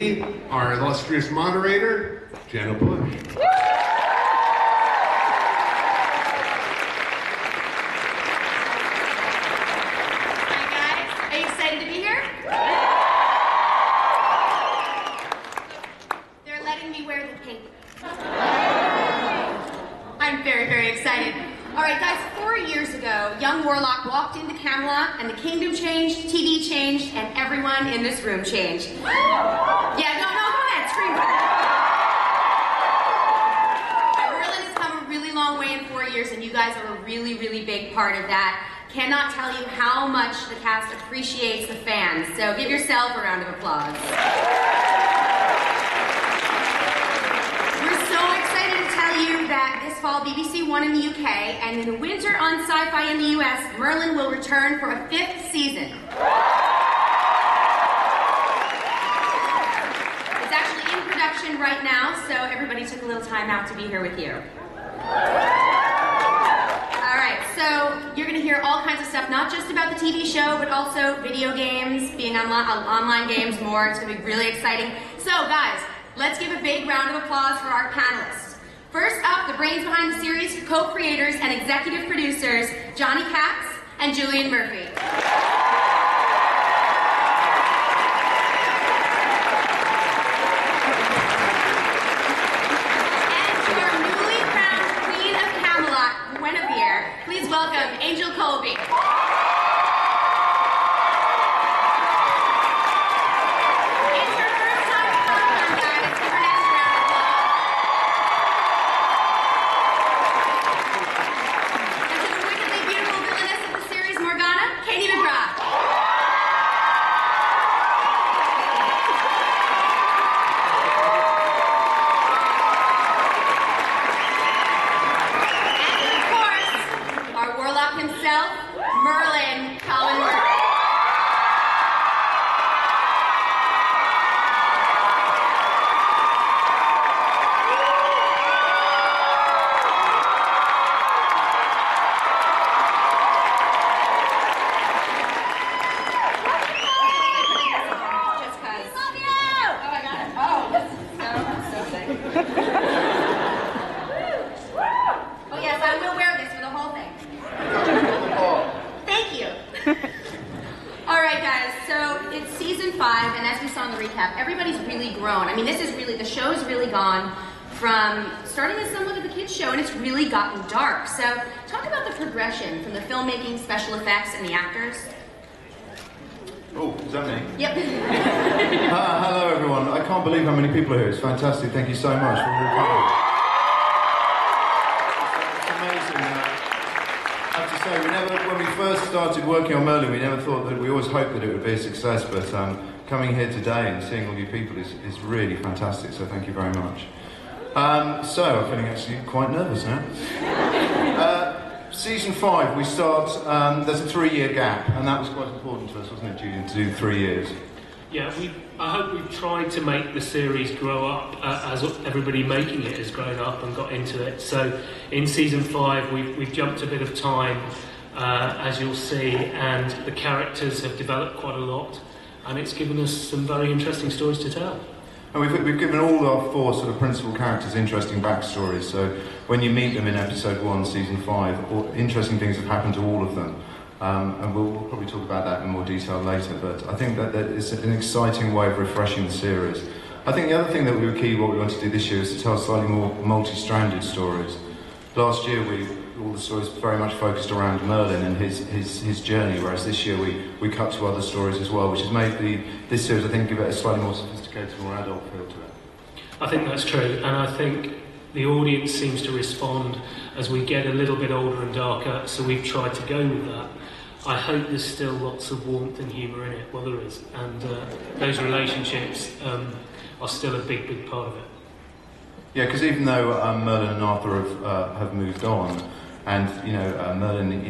Our illustrious moderator, Jenna Bush. Hi guys, are you excited to be here? They're letting me wear the cape. I'm very, very excited. All right guys, 4 years ago, young Warlock walked into Camelot and the kingdom changed, TV changed, and everyone in this room changed. Yeah, no, go ahead, scream. Merlin has come a really long way in 4 years, and you guys are a really, really big part of that. Cannot tell you how much the cast appreciates the fans, so give yourself a round of applause. We're so excited to tell you that this fall BBC One in the UK and in the winter on Sci-Fi in the US, Merlin will return for a 5th season. It's actually in production right now, so everybody took a little time out to be here with you. Alright, so you're going to hear all kinds of stuff, not just about the TV show, but also video games, being online games more. It's going to be really exciting. So guys, let's give a big round of applause for our panelists. First up, the brains behind the series, co-creators and executive producers, Johnny Katz and Julian Murphy. Please welcome Angel Colby. It's her first time at Comic-Con, guys. Give her an extra round of applause. And to the wickedly beautiful villainess of the series, Morgana, Katie McGrath. Himself, Merlin, Colin Murphy. Just cause. Love you! Oh, I got it. Oh, so sick. Oh yes, I will wear this for the whole thing. Thank you. All right, guys, so it's season 5, and as we saw in the recap, everybody's really grown. I mean, the show's really gone from starting as somewhat of a kid's show, and it's really gotten dark. So talk about the progression from the filmmaking, special effects, and the actors. Oh, is that me? Yep. Hello, everyone. I can't believe how many people are here. It's fantastic. Thank you so much for all coming. When we first started working on Merlin, we never thought that, we always hoped that it would be a success, but coming here today and seeing all you people is really fantastic, so thank you very much. So, I'm feeling actually quite nervous now. Season 5, we start, there's a 3-year gap, and that was quite important to us, wasn't it, Julian, to do 3 years? Yeah, I hope we've tried to make the series grow up as everybody making it has grown up and got into it. So in season 5, we've jumped a bit of time, as you'll see, and the characters have developed quite a lot, and it's given us some very interesting stories to tell. And we've given all our 4 sort of principal characters interesting backstories, so when you meet them in episode 1, season 5, interesting things have happened to all of them. And we'll probably talk about that in more detail later, but I think that it's an exciting way of refreshing the series. I think the other thing that what we wanted to do this year is to tell slightly more multi-stranded stories. Last year, all the stories very much focused around Merlin and his journey, whereas this year we cut to other stories as well, which has made this series, I think, give it a slightly more sophisticated, more adult feel to it. I think that's true, and I think the audience seems to respond as we get a little bit older and darker, so we've tried to go with that. I hope there's still lots of warmth and humour in it. Well, there is, and those relationships are still a big part of it. Yeah, because even though Merlin and Arthur have moved on, and you know Merlin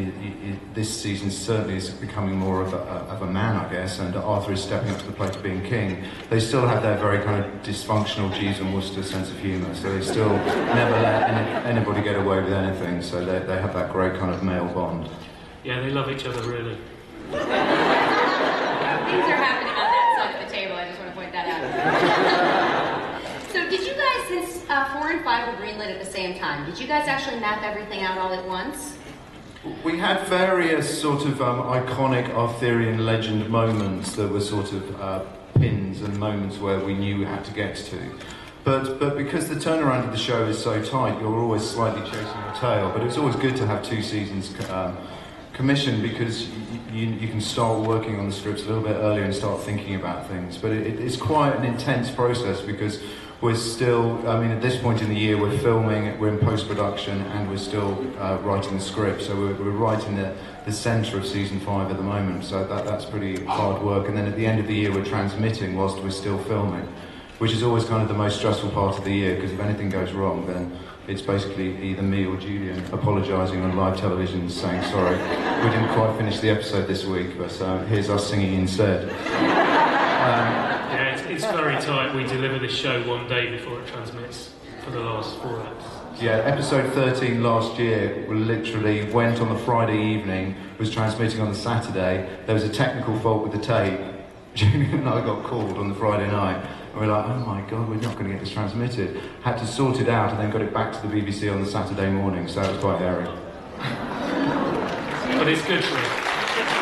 this season certainly is becoming more of a man, I guess, and Arthur is stepping up to the plate of being king. They still have their very kind of dysfunctional Jeeves and Wooster sense of humour, so they still never let anybody get away with anything. So they have that great kind of male bond. Yeah, they love each other really. Things are happening on that side of the table. I just want to point that out. lit at the same time. Did you guys actually map everything out all at once? We had various sort of iconic Arthurian legend moments that were sort of pins and moments where we knew we had to get to. But because the turnaround of the show is so tight, you're always slightly chasing your tail. But it's always good to have 2 seasons commissioned, because you can start working on the scripts a little bit earlier and start thinking about things. But it's quite an intense process, because we're still, I mean, at this point in the year, we're filming, we're in post-production, and we're still writing the script. So we're right in the centre of season 5 at the moment. So that's pretty hard work. And then at the end of the year, we're transmitting whilst we're still filming, which is always kind of the most stressful part of the year, because if anything goes wrong, then it's basically either me or Julian apologising on live television, saying, sorry, we didn't quite finish the episode this week, but here's us singing instead. Yeah, it's very tight. We deliver the show one day before it transmits for the last 4 episodes. Yeah, episode 13 last year, we literally went on the Friday evening, was transmitting on the Saturday. There was a technical fault with the tape. Julian and I got called on the Friday night, and we're like, oh my god, we're not going to get this transmitted. Had to sort it out, and then got it back to the BBC on the Saturday morning, so it was quite hairy. But it's good for it. That's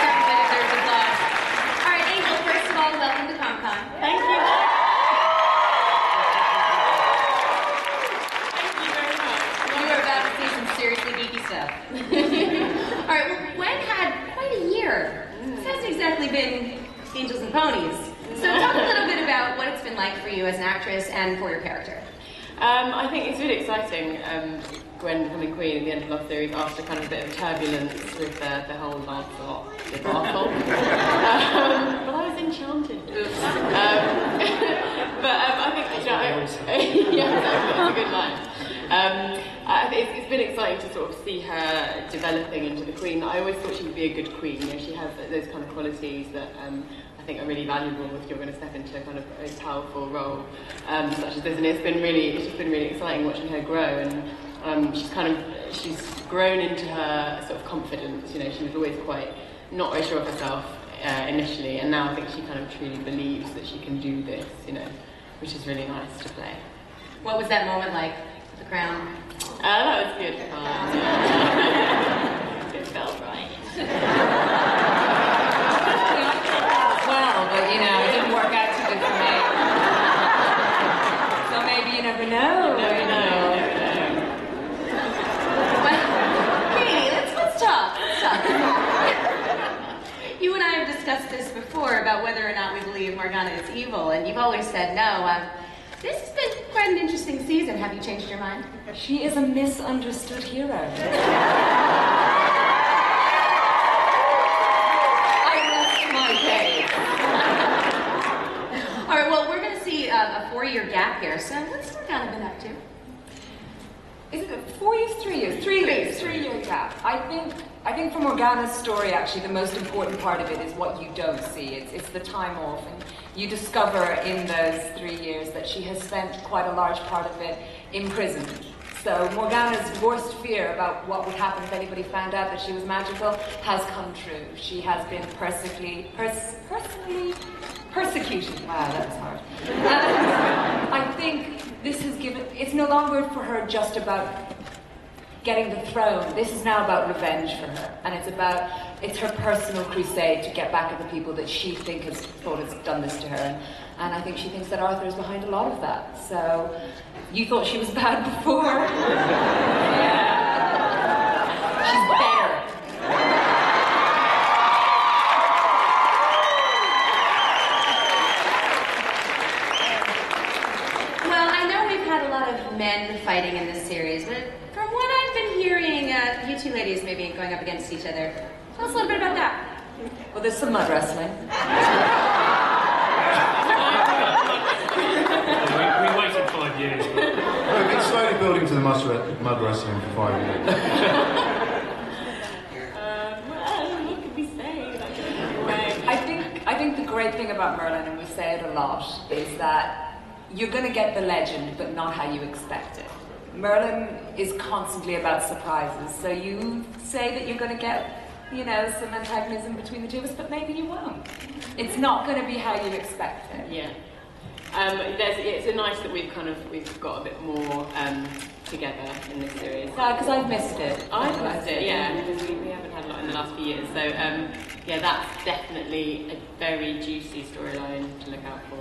everybody deserves applause. All right, Angel, first of all, welcome to Comic-Con. Thank you. Thank you very much. You are about to see some seriously geeky stuff. All right, well, Gwen had quite a year. This hasn't exactly been Angels and Ponies. So talk a little bit about what it's been like for you as an actress and for your character. I think it's really exciting, Gwen becoming Queen at the end of Love Series after kind of a bit of turbulence with the whole Lancelot debacle. But I was enchanted. But I think, you know, yeah, exactly, that's a good line. I think it's been exciting to sort of see her developing into the Queen. I always thought she would be a good Queen. You know, she has those kind of qualities that I think are really valuable if you're going to step into kind of a powerful role such as this. And it's just been really exciting watching her grow. And she's grown into her sort of confidence. You know, she was always quite not very sure of herself initially, and now I think she kind of truly believes that she can do this. You know, which is really nice to play. What was that moment like? The crown? That was good fun. It felt right. Well, but you know, it didn't work out too good for me. So maybe you never know. You never know. Katie, let's talk. You and I have discussed this before about whether or not we believe Morgana is evil, and you've always said no. This has been quite an interesting season. Have you changed your mind? She is a misunderstood hero. I rest my case. All right, well, we're going to see a 4-year gap here, so what's Morgana been up to? Is it 4 years, 3 years? 3 years, 3-year gap. I think for Morgana's story, actually, the most important part of it is what you don't see. It's the time off, and you discover in those 3 years that she has spent quite a large part of it in prison. So Morgana's worst fear about what would happen if anybody found out that she was magical has come true. She has been personally persecuted. Wow, that was hard. I think this has given, it's no longer for her just about getting the throne. This is now about revenge for her. And it's her personal crusade to get back at the people that she thought has done this to her. And I think she thinks that Arthur is behind a lot of that. So, you thought she was bad before? Yeah. She's better. Well, I know we've had a lot of men fighting in this series, but from what I've been hearing, you two ladies maybe going up against each other. Tell us a little bit about that. Well, there's some mud wrestling. We waited 5 years. We've been slowly building to the mud wrestling for 5 years. Well, what could we say? I think the great thing about Merlin, and we say it a lot, is that you're going to get the legend, but not how you expect it. Merlin is constantly about surprises, so you say that you're going to get, you know, some antagonism between the two of us, but maybe you won't. It's not going to be how you expect it. Yeah. It's nice that we've got a bit more together in this series. Because I've missed it. I've missed it, yeah, because we haven't had a lot in the last few years. So yeah, that's definitely a very juicy storyline to look out for.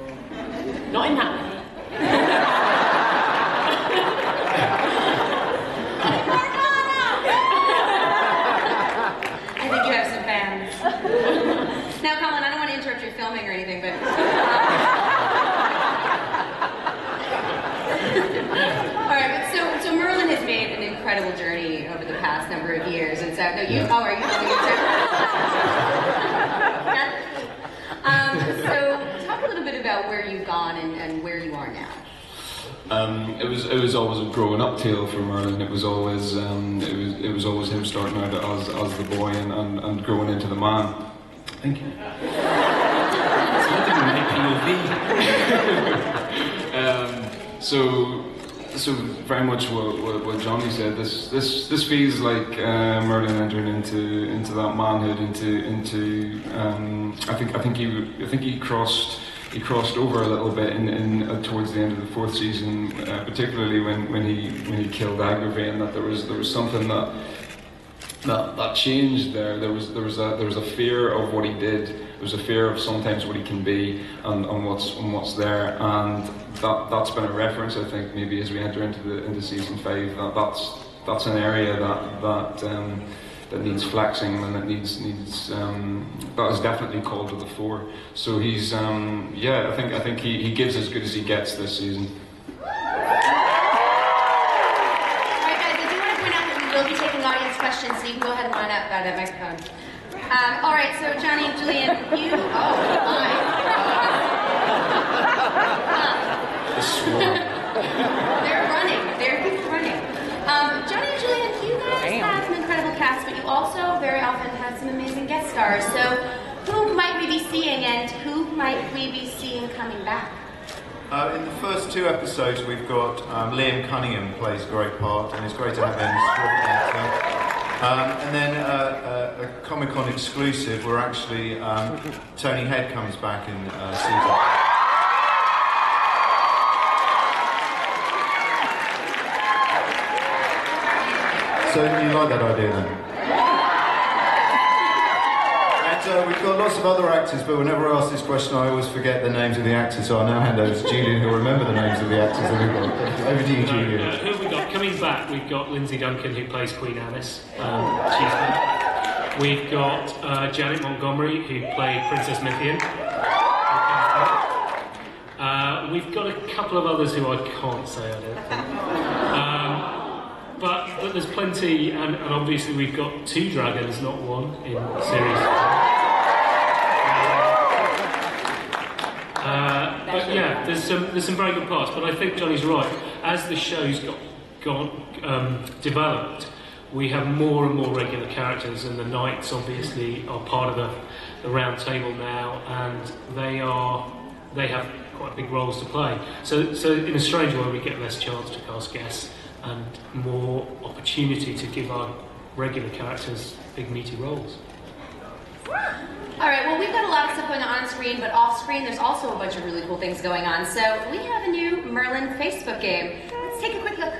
Not in that way. I think you have some fans. Now, Colin, I don't want to interrupt your filming or anything, but... All right, but so Merlin has made an incredible journey over the past number of years, and so... No, you... Oh, are you filming it too? So, talk a little bit about where you've gone and where you are now. It was always a growing up tale for Merlin. It was always it was always him starting out as the boy and growing into the man. Thank you. It's not even my POV. So very much what Johnny said. This feels like Merlin entering into that manhood. Into I think he crossed over a little bit in towards the end of the fourth season, particularly when he killed Agravain. That there was something that changed there. There was a fear of what he did. There was a fear of sometimes what he can be and what's there, and that's been a reference, I think, maybe as we enter into season 5. That's an area that needs flexing and that needs that is definitely called to the fore. So he's I think he gives as good as he gets this season. Alright guys, I do want to point out that we will be taking audience questions, so you can go ahead and line up by that microphone. Alright, so Johnny and Julian, you they're running. They're running. Johnny and Julian, you guys have an incredible cast, but you also very often have some amazing guest stars. So who might we be seeing and who might we be seeing coming back? In the first 2 episodes, we've got Liam Cunningham plays a great part, and it's great to have him and then a Comic-Con exclusive, where actually Tony Head comes back in season. So you like that idea then? And we've got lots of other actors, but whenever I ask this question, I always forget the names of the actors. So I'll now hand over to Julian, who'll remember the names of the actors that we've got. Over to you, Julian. Who have we got? Coming back, we've got Lindsay Duncan, who plays Queen Alice. She's back. We've got Janet Montgomery, who played Princess Mithian. We've got a couple of others who I can't say, I don't think. But there's plenty, and obviously we've got 2 dragons, not 1, in series. But yeah, there's some very good parts. But I think Johnny's right. As the show's developed, we have more and more regular characters, and the knights obviously are part of the round table now, and they have quite big roles to play. So in a strange way, we get less chance to cast guests and more opportunity to give our regular characters big meaty roles. Alright, well we've got a lot of stuff going on screen, but off screen there's also a bunch of really cool things going on. So we have a new Merlin Facebook game. Let's take a quick look.